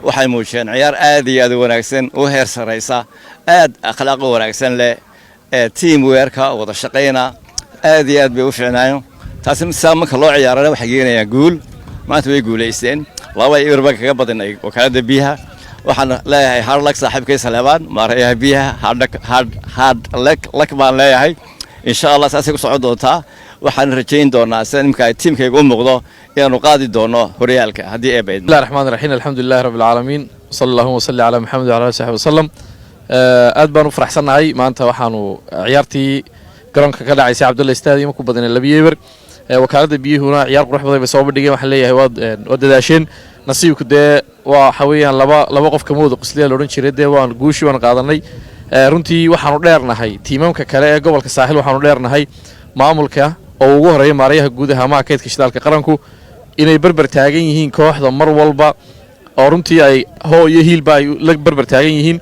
waxay muujiyeen ciyaar aad iyo aad u wanaagsan oo heer sareysa aad akhlaaq wanaagsan leh team weerka wada shaqeynaa aad iyo aad bay u fiicnaayeen taasi marka loo ciyaarana waxay geenayaan guul maanta way guuleysteen laba iirba kaga badinay wakaalada biyaha waxaan leeyahay hard luck saaxiibkay Saleebaan maarayaha biyaha hard luck baan leeyahay insha Allah saasi ku socon doontaa waxaan rajayn doonaa sanadka teamkayga u muuqdo inaanu qaadi doono horyaalka hadii ay bayd bismillahir rahmaanir rahiim alxamdulillahi rabbil alamin sallallahu wa salli ala muhammad wa ala alihi wa sallam aad baan u faraxsanahay maanta waxaanu ciyaartii garoonka ka dhacaysay Cabdullaahi Stadium ku badanay labiyeebar wakaalada biyuhuna ciyaar qurux badan bay soo bandhigeen waxaan leeyahay waa dadaasheen nasiibku waxa weeyaan laba qof kamooda qisliya loo oran jiray waan guushi waan qaadanay runtii waxaanu dheernahay tiimamka kale ee gobolka Saaxil waxaanu dheernahay maamulka oo ugu horeeyay maarayaha gudaha ama kaydka shidaalka qaranku inay barbar taagan yihiin kooxda mar walba oo runtii ay hooyo hiilba ay la barbar taagan yihiin